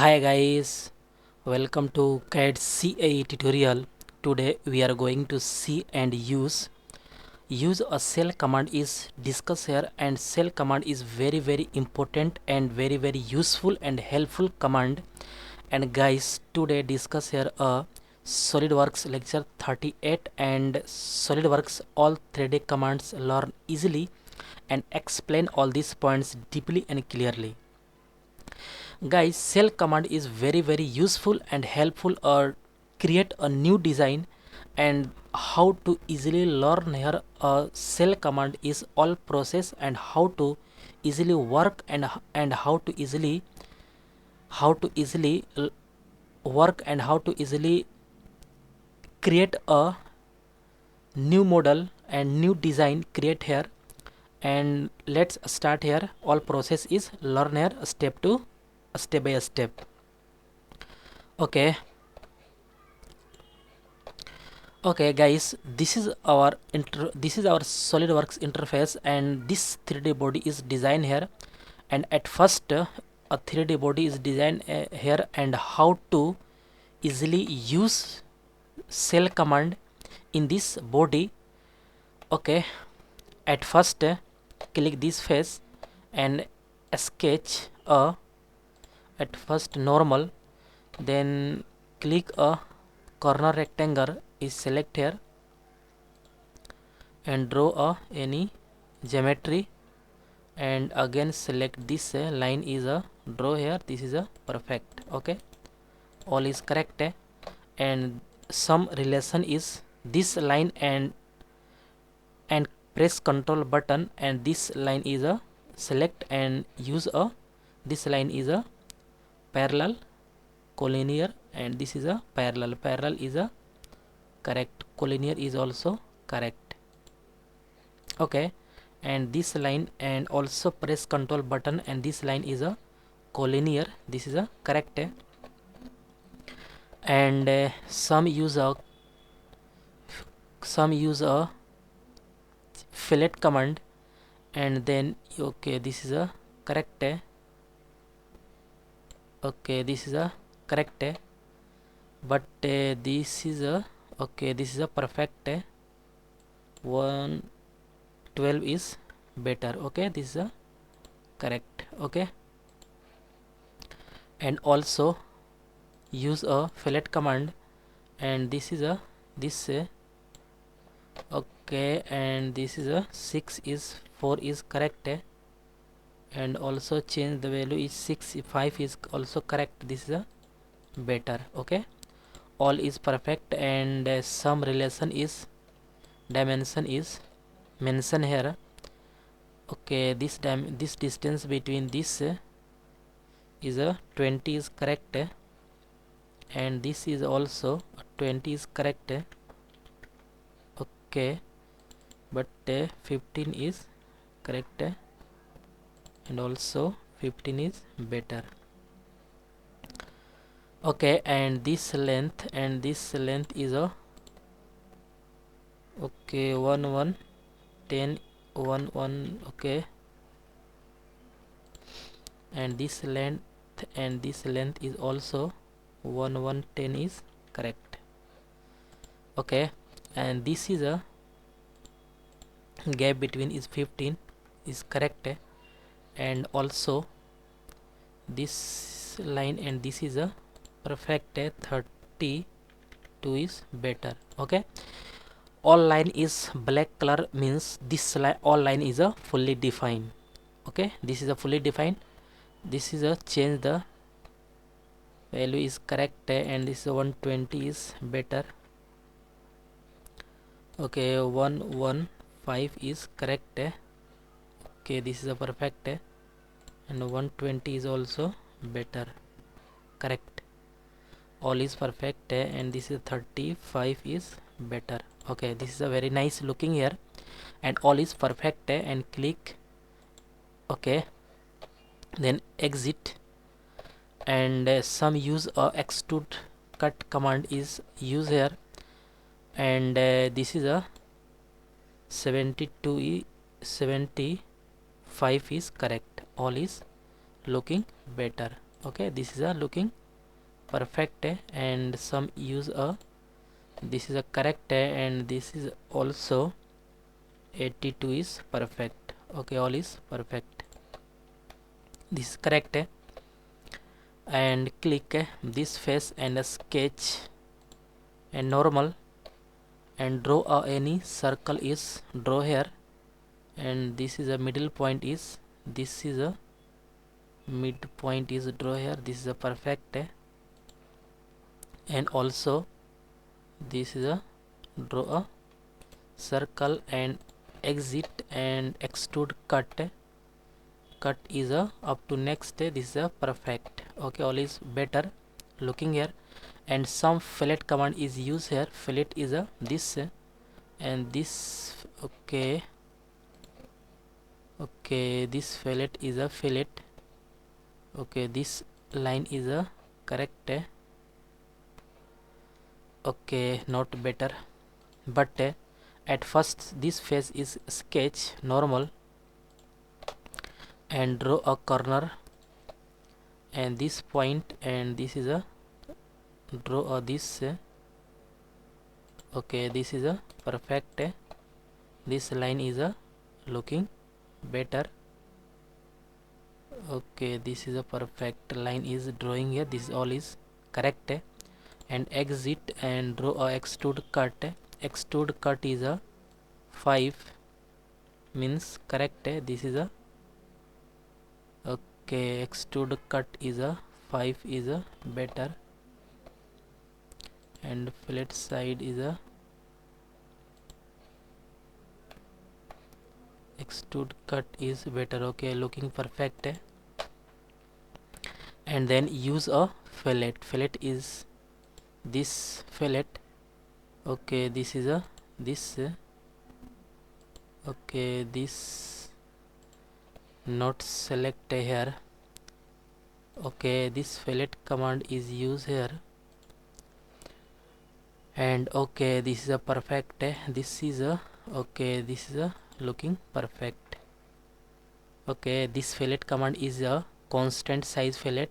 Hi guys, welcome to CAD CAE tutorial. Today we are going to see and use a cell command is discussed here, and cell command is very important and very useful and helpful command. And guys, today discuss here a SolidWorks lecture 38 and SolidWorks all 3D commands learn easily and explain all these points deeply and clearly. Guys, cell command is very useful and helpful or create a new design, and how to easily learn here a cell command is all process, and how to easily work and how to easily work and how to easily create a new model and new design create here. And let's start here. All process is learn here step by step. Okay guys, this is our SolidWorks interface, and this 3D body is designed here. And at first a 3D body is designed here, and how to easily use cell command in this body. Okay, at first click this face and sketch a at first normal, then click a corner rectangle is select here and draw a any geometry, and again select this line is a draw here. This is a perfect. Okay, all is correct and some relation is this line, and press Ctrl button, and this line is a select and use a this line is a parallel collinear, and this is a parallel is a correct, collinear is also correct. Okay, and this line, and also press Ctrl button, and this line is a collinear, this is a correct. And some use a fillet command, and then okay, this is a correct. Okay, this is a correct, but this is a okay, this is a perfect. 112 is better. Okay, this is a correct. Okay, and also use a fillet command, and this is a this okay, and this is a 6 is 4 is correct, and also change the value is 6 5 is also correct. This is a better. Okay, all is perfect, and some relation is dimension is mentioned here. Okay, this distance between this is a 20 is correct, and this is also 20 is correct. Okay, but 15 is correct, and also 15 is better. Okay, and this length is a okay 1 10 1 1. Okay, and this length is also 1 10 is correct. Okay, and this is a gap between is 15 is correct, and also this line and this is a perfect. 32 is better. Okay, all line is black color means this line, all line is a fully defined. Okay, this is a fully defined. This is a change the value is correct, and this is 120 is better. Okay, 115 is correct. Okay, this is a perfect, and 120 is also better, correct. All is perfect, and this is 35 is better. Okay, this is a very nice looking here, and all is perfect, and click okay, then exit, and some use a extrude cut command is used here, and this is a 75 is correct. All is looking better. Okay, this is a looking perfect, and some use a, this is a correct, and this is also 82 is perfect. Okay, all is perfect, this is correct, and click this face and a sketch and normal, and draw any circle is draw here, and this is a middle point is, this is a midpoint is draw here, this is a perfect, and also this is a draw a circle and exit and extrude cut is a up to next, this is a perfect. Okay, all is better looking here, and some fillet command is used here. Fillet is a this and this. Okay, okay, this fillet is a fillet. Okay, this line is a correct, okay, not better, but at first this face is sketch normal and draw a corner, and this point, and this is a draw a this, okay, this is a perfect, this line is a looking better. Okay, this is a perfect line is drawing here, this all is correct, and exit and draw a extrude cut. Extrude cut is a 5 means correct, this is a okay, extrude cut is a 5 is a better, and fillet side is a extrude cut is better. Okay, looking perfect, and then use a fillet. Fillet is this fillet. Okay, this is a this, okay, this not select here. Okay, this fillet command is used here, and okay, this is a perfect, this is a okay, this is a looking perfect. Okay, this fillet command is a constant size fillet,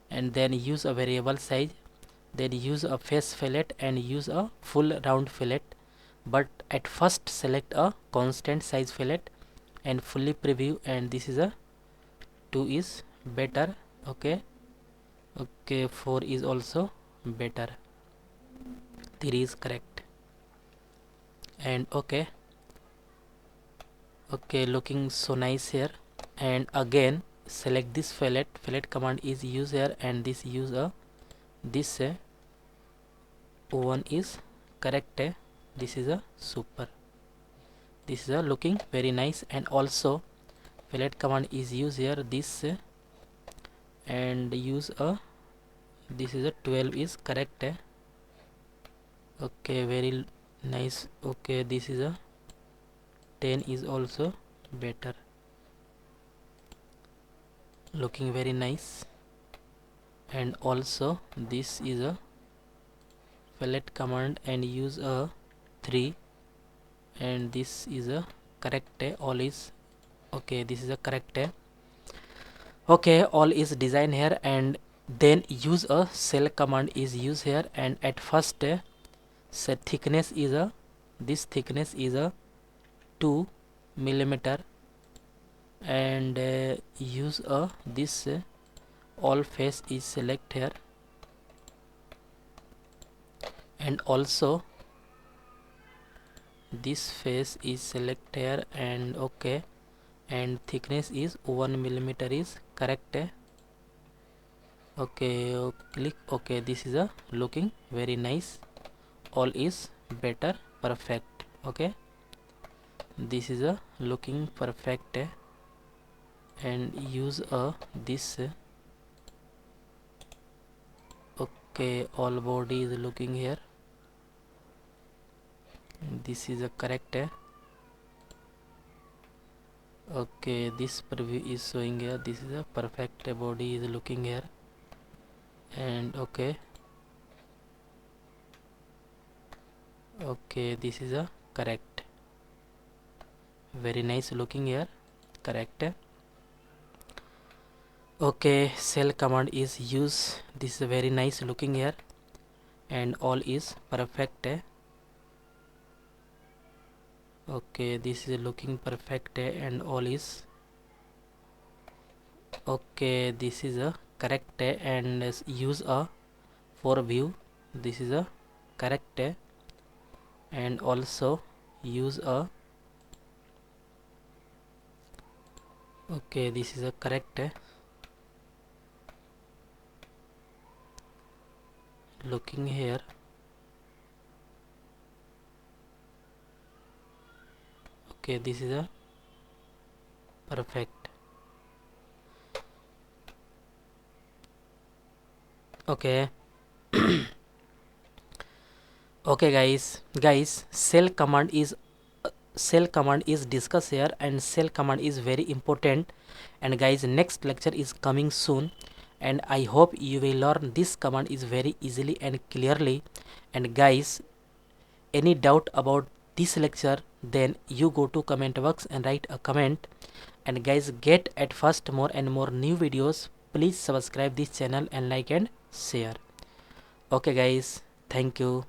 and then use a variable size, then use a face fillet and use a full round fillet, but at first select a constant size fillet and fully preview, and this is a 2 is better. Okay, okay, 4 is also better, 3 is correct, and okay, okay, looking so nice here, and again select this fillet. Fillet command is used here, and this use a this, one is correct, this is a super, this is a looking very nice, and also fillet command is used here, this and use a this is a 12 is correct, okay, very nice. Okay, this is a 10 is also better, looking very nice, and also this is a fillet command and use a 3, and this is a correct, all is okay, this is a correct, okay, all is design here, and then use a cell command is used here, and at first set thickness is a this thickness is a 2 millimeter, and use a this all face is select here, and also this face is select here, and okay, and thickness is 1 millimeter is correct, okay, click okay, this is a looking very nice, all is better perfect. Okay, this is a looking perfect, and use a this, okay, all body is looking here, this is a correct, okay, this preview is showing here, this is a perfect body is looking here, and okay, okay, this is a correct, very nice looking here, correct, Okay, cell command is used. This is very nice looking here, and all is perfect. Okay, this is looking perfect, and all is okay. This is a correct, and use a for view. This is a correct, and also use a okay. This is a correct, looking here. Okay, this is a perfect. Okay. Okay, guys, cell command is discussed here, and cell command is very important. And guys, next lecture is coming soon, and I hope you will learn this command is very easily and clearly. And guys, any doubt about this lecture, then you go to comment box and write a comment. And guys, get at first more and more new videos. Please subscribe this channel and like and share. Okay guys, thank you.